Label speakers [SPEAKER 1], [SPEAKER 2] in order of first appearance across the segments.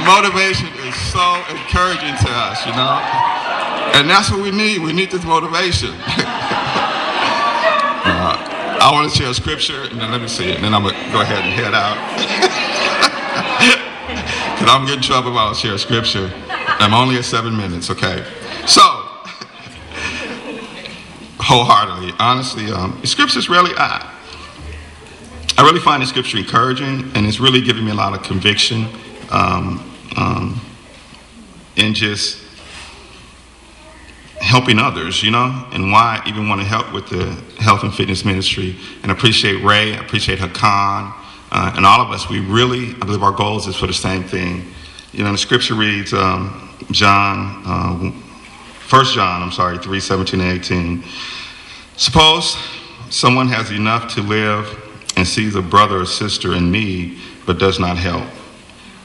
[SPEAKER 1] Motivation is so encouraging to us, you know? And that's what we need. We need this motivation. I want to share a scripture, and then let me see it, and then I'm going to go ahead and head out. Because I'm getting in trouble if I don't share a scripture. I'm only at 7 minutes, okay? So, wholeheartedly, honestly, the scripture's really, I really find the scripture encouraging, and it's really giving me a lot of conviction in just helping others, you know, and why I even want to help with the health and fitness ministry. And I appreciate Ray, I appreciate Hakan, and all of us. We really, I believe our goals is for the same thing. You know, the scripture reads, 1 John, 3:17 and 18. Suppose someone has enough to live and sees a brother or sister in need, but does not help.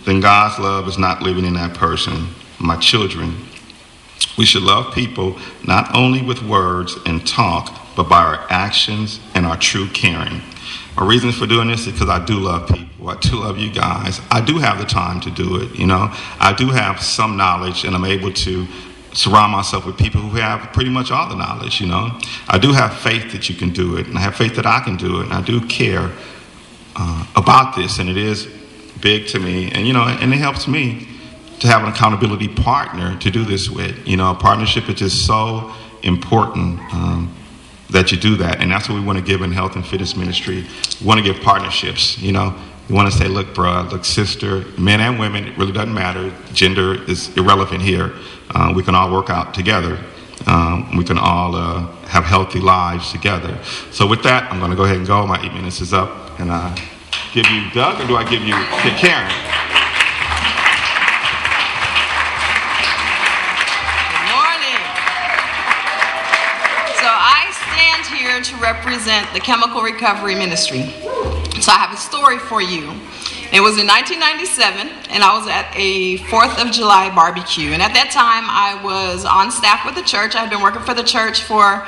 [SPEAKER 1] Then God's love is not living in that person. My children, we should love people not only with words and talk, but by our actions and our true caring. My reason for doing this is because I do love people. I do love you guys. I do have the time to do it, you know. I do have some knowledge, and I'm able to surround myself with people who have pretty much all the knowledge, you know. I do have faith that you can do it, and I have faith that I can do it, and I do care about this, and it is big to me, and you know, and it helps me to have an accountability partner to do this with. You know, a partnership is just so important that you do that, and that's what we want to give in health and fitness ministry. We want to give partnerships, you know. We want to say, look, bruh, look, sister, men and women, it really doesn't matter. Gender is irrelevant here. We can all work out together. We can all have healthy lives together. So with that, I'm going to go ahead and go. My 8 minutes is up, and give you Doug, or do I give you Karen?
[SPEAKER 2] Good morning. So I stand here to represent the Chemical Recovery Ministry. So I have a story for you. It was in 1997, and I was at a 4th of July barbecue. And at that time, I was on staff with the church. I had been working for the church for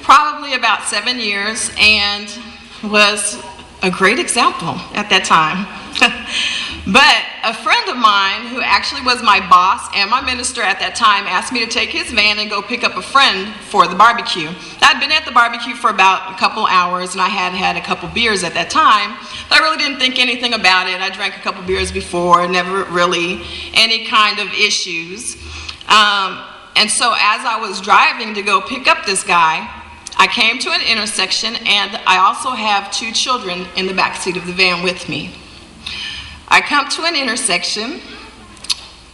[SPEAKER 2] probably about 7 years, and was a great example at that time. But a friend of mine, who actually was my boss and my minister at that time, asked me to take his van and go pick up a friend for the barbecue. I'd been at the barbecue for about a couple hours, and I had had a couple beers at that time. But I really didn't think anything about it. I drank a couple beers before, never really any kind of issues. And so as I was driving to go pick up this guy, I came to an intersection, and I also have 2 children in the back seat of the van with me. I come to an intersection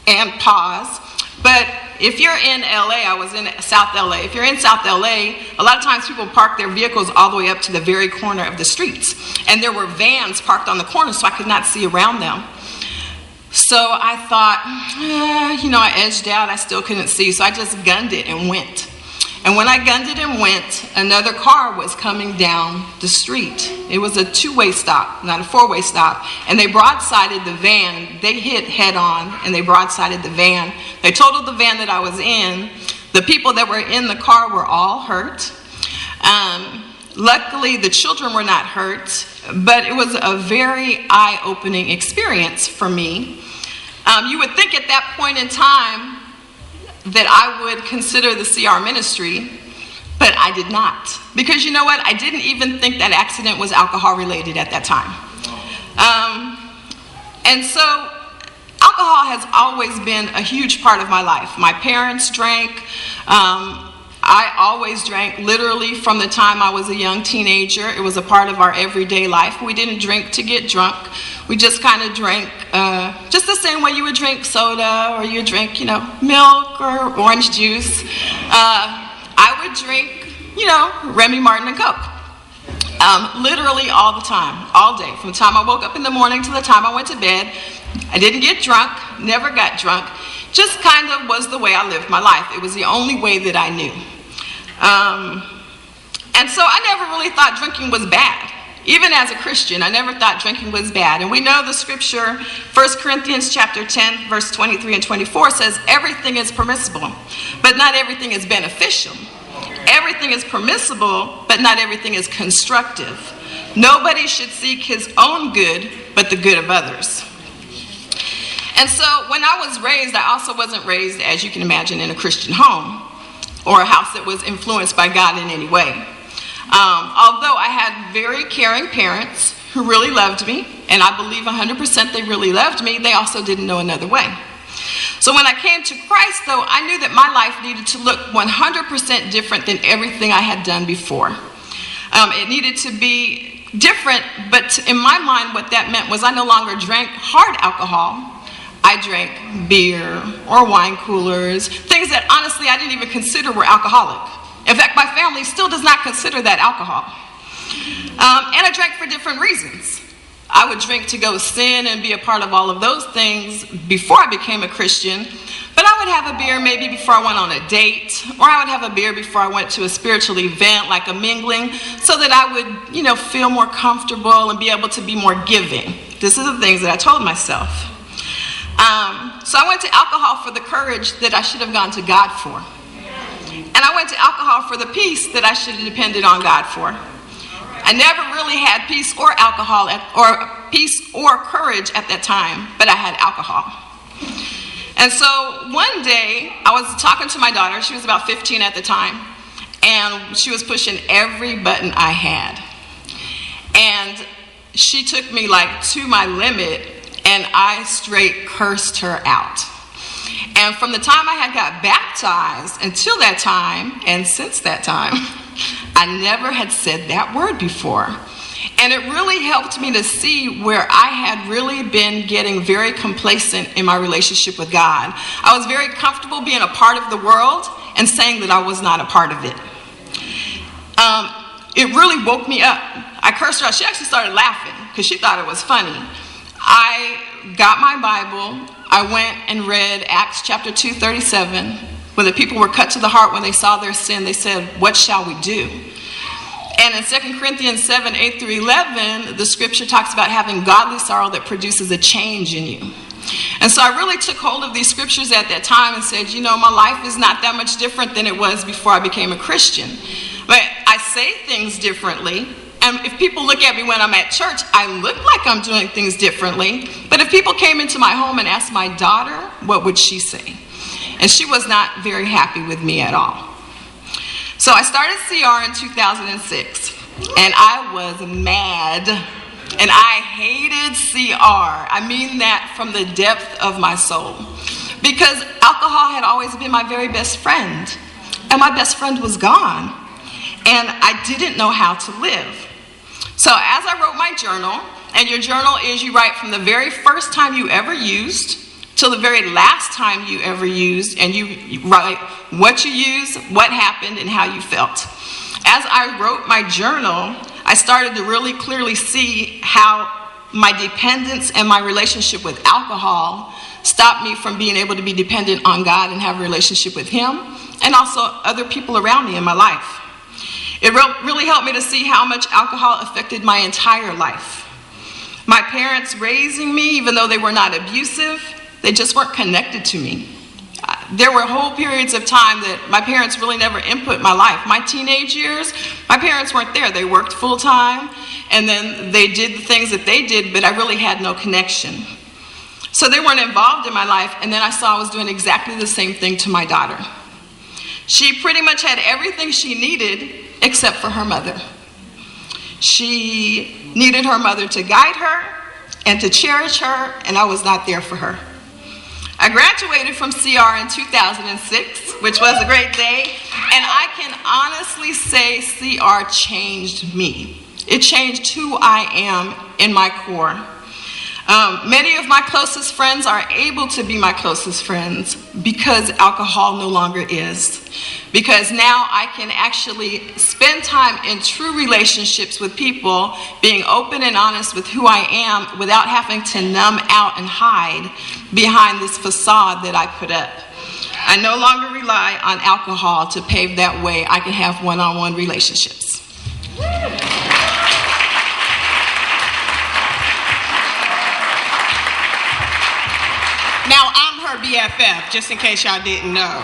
[SPEAKER 2] and pause, but if you're in LA, I was in South LA. If you're in South LA, a lot of times people park their vehicles all the way up to the very corner of the streets. And there were vans parked on the corner, so I could not see around them. So I thought, you know, I edged out, I still couldn't see, so I just gunned it and went. And when I gunned it and went, another car was coming down the street. It was a 2-way stop, not a 4-way stop. And they broadsided the van. They hit head on, and they broadsided the van. They totaled the van that I was in. The people that were in the car were all hurt. Luckily, the children were not hurt, but it was a very eye-opening experience for me. You would think at that point in time that I would consider the CR ministry, but I did not. Because you know what? I didn't even think that accident was alcohol related at that time. And so alcohol has always been a huge part of my life. My parents drank. I always drank, literally from the time I was a young teenager. It was a part of our everyday life. We didn't drink to get drunk. We just kind of drank just the same way you would drink soda, or you would drink, you know, milk or orange juice. I would drink, you know, Remy Martin and Coke. Literally all the time, all day. From the time I woke up in the morning to the time I went to bed. I didn't get drunk, never got drunk. Just kind of was the way I lived my life. It was the only way that I knew. And so I never really thought drinking was bad. Even as a Christian, I never thought drinking was bad. And we know the scripture, 1 Corinthians chapter 10, verse 23 and 24 says, everything is permissible, but not everything is beneficial. Everything is permissible, but not everything is constructive. Nobody should seek his own good, but the good of others. And so when I was raised, I also wasn't raised, as you can imagine, in a Christian home or a house that was influenced by God in any way. Although I had very caring parents who really loved me, and I believe 100% they really loved me, they also didn't know another way. So when I came to Christ, though, I knew that my life needed to look 100% different than everything I had done before. It needed to be different, but in my mind, what that meant was I no longer drank hard alcohol. I drank beer or wine coolers, things that honestly I didn't even consider were alcoholic. In fact, my family still does not consider that alcohol. And I drank for different reasons. I would drink to go sin and be a part of all of those things before I became a Christian. But I would have a beer maybe before I went on a date, or I would have a beer before I went to a spiritual event like a mingling, so that I would, feel more comfortable and be able to be more giving. This is the things that I told myself. So I went to alcohol for the courage that I should have gone to God for. And I went to alcohol for the peace that I should have depended on God for. I never really had peace or alcohol or peace or courage at that time, but I had alcohol. And so one day I was talking to my daughter. She was about 15 at the time, and she was pushing every button I had. And she took me to my limit, and I straight cursed her out. And from the time I had got baptized until that time, and since that time, I never had said that word before. And it really helped me to see where I had really been getting very complacent in my relationship with God. I was very comfortable being a part of the world and saying that I was not a part of it. It really woke me up. I cursed her out. She actually started laughing because she thought it was funny. I got my Bible. I went and read Acts chapter 2:37. When the people were cut to the heart when they saw their sin, they said, "What shall we do?" And in 2 Corinthians 7:8-11, the scripture talks about having godly sorrow that produces a change in you. And so I really took hold of these scriptures at that time and said, my life is not that much different than it was before I became a Christian. But I say things differently. And if people look at me when I'm at church, I look like I'm doing things differently. But if people came into my home and asked my daughter, what would she say? And she was not very happy with me at all. So I started CR in 2006, and I was mad, and I hated CR. I mean that from the depth of my soul, because alcohol had always been my very best friend, and my best friend was gone, and I didn't know how to live. So as I wrote my journal, and your journal is you write from the very first time you ever used till the very last time you ever used, and you write what you used, what happened, and how you felt. As I wrote my journal, I started to really clearly see how my dependence and my relationship with alcohol stopped me from being able to be dependent on God and have a relationship with Him, and also other people around me in my life. It really helped me to see how much alcohol affected my entire life. My parents raising me, even though they were not abusive, they just weren't connected to me. There were whole periods of time that my parents really never input my life. My teenage years, my parents weren't there. They worked full time, and then they did the things that they did, but I really had no connection. So they weren't involved in my life, and then I saw I was doing exactly the same thing to my daughter. She pretty much had everything she needed except for her mother. She needed her mother to guide her and to cherish her, and I was not there for her. I graduated from CR in 2006, which was a great day, and I can honestly say CR changed me. It changed who I am in my core. Many of my closest friends are able to be my closest friends because alcohol no longer is. Because now I can actually spend time in true relationships with people, being open and honest with who I am without having to numb out and hide behind this facade that I put up. I no longer rely on alcohol to pave that way. I can have one-on-one relationships.
[SPEAKER 3] Now, I'm her BFF, just in case y'all didn't know.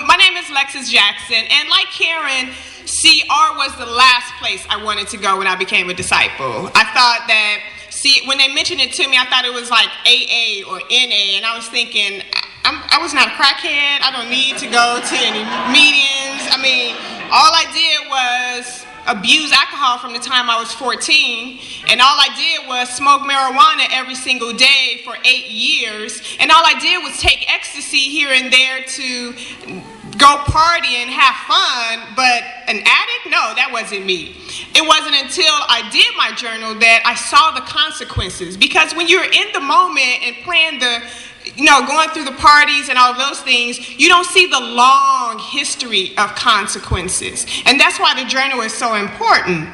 [SPEAKER 3] My name is Lexis Jackson, and like Karen, CR was the last place I wanted to go when I became a disciple. I thought that see, when they mentioned it to me, I thought it was like AA or NA, and I was thinking, I was not a crackhead. I don't need to go to any meetings. I mean, all I did was abuse alcohol from the time I was 14, and all I did was smoke marijuana every single day for 8 years, and all I did was take ecstasy here and there to go party and have fun. But an addict? No, that wasn't me. It wasn't until I did my journal that I saw the consequences, because when you're in the moment and playing going through the parties and all of those things, you don't see the long history of consequences. And that's why the journal is so important.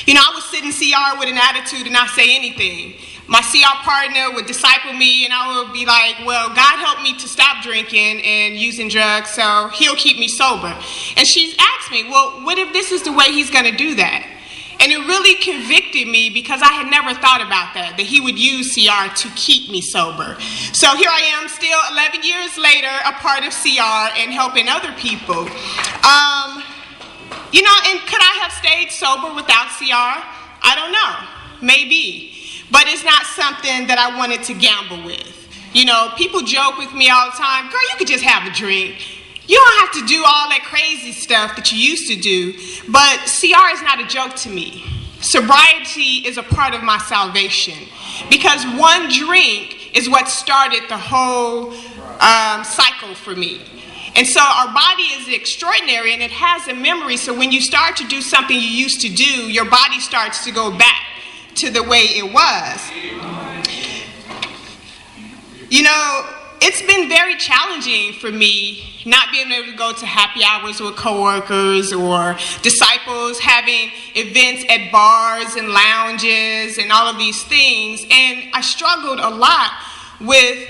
[SPEAKER 3] I would sit in CR with an attitude and not say anything. My CR partner would disciple me, and I would be like, well, God helped me to stop drinking and using drugs, so he'll keep me sober. And she asked me, well, what if this is the way he's going to do that? And it really convicted me, because I had never thought about that he would use CR to keep me sober. So here I am, still 11 years later, a part of CR and helping other people. And could I have stayed sober without CR? I don't know, maybe. But it's not something that I wanted to gamble with. People joke with me all the time, girl, you could just have a drink. You don't have to do all that crazy stuff that you used to do. But CR is not a joke to me. Sobriety is a part of my salvation, because one drink is what started the whole cycle for me. And so our body is extraordinary, and it has a memory. So when you start to do something you used to do, your body starts to go back to the way it was. It's been very challenging for me not being able to go to happy hours with coworkers, or disciples having events at bars and lounges and all of these things. And I struggled a lot with,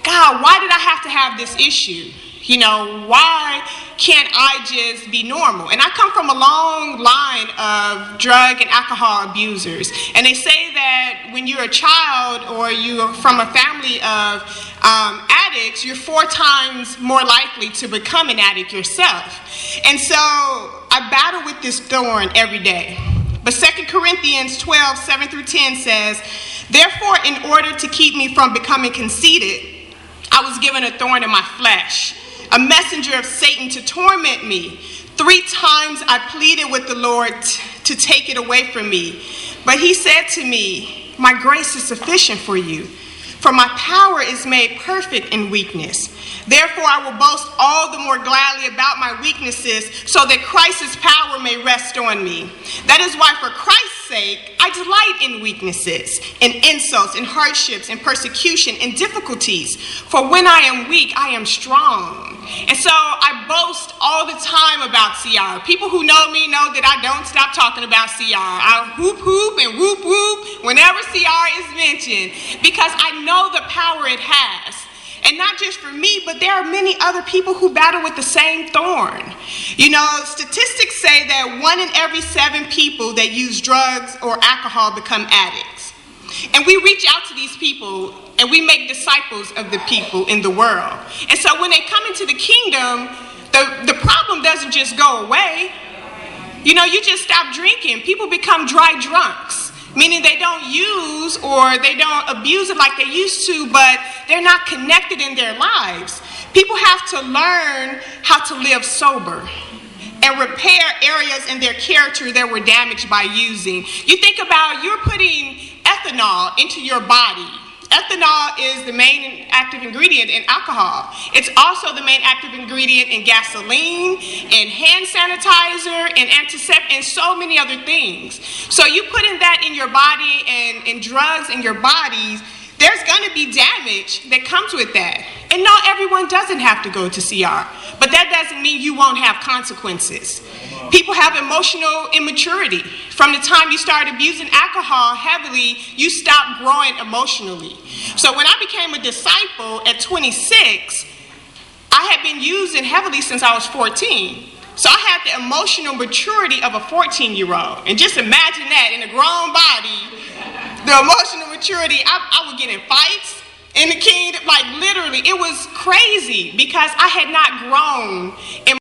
[SPEAKER 3] God, why did I have to have this issue? Why can't I just be normal? And I come from a long line of drug and alcohol abusers. And they say that when you're a child or you're from a family of addicts, you're 4 times more likely to become an addict yourself. And so I battle with this thorn every day. But 2 Corinthians 12, 7 through 10 says, therefore, in order to keep me from becoming conceited, I was given a thorn in my flesh, a messenger of Satan to torment me. 3 times I pleaded with the Lord to take it away from me. But he said to me, my grace is sufficient for you, for my power is made perfect in weakness. Therefore, I will boast all the more gladly about my weaknesses, so that Christ's power may rest on me. That is why, for Christ's sake, I delight in weaknesses, in insults, in hardships, in persecution, in difficulties. For when I am weak, I am strong. And so I boast all the time about CR. People who know me know that I don't stop talking about CR. I whoop whoop and whoop whoop whenever CR is mentioned, because I know the power it has. And not just for me, but there are many other people who battle with the same thorn. Statistics say that 1 in every 7 people that use drugs or alcohol become addicts. And we reach out to these people, and we make disciples of the people in the world. And so when they come into the kingdom, the problem doesn't just go away. You just stop drinking. People become dry drunks, meaning they don't use or they don't abuse it like they used to, but they're not connected in their lives. People have to learn how to live sober and repair areas in their character that were damaged by using. You think about, you're putting ethanol into your body. Ethanol is the main active ingredient in alcohol. It's also the main active ingredient in gasoline, in hand sanitizer, in antiseptic, and so many other things. So you putting that in your body and in drugs in your bodies, there's going to be damage that comes with that. And not everyone doesn't have to go to CR, but that doesn't mean you won't have consequences. People have emotional immaturity. From the time you start abusing alcohol heavily, you stop growing emotionally. So when I became a disciple at 26, I had been using heavily since I was 14. So I had the emotional maturity of a 14-year-old. And just imagine that in a grown body, the emotional maturity, I would get in fights in the kingdom, like literally, it was crazy because I had not grown in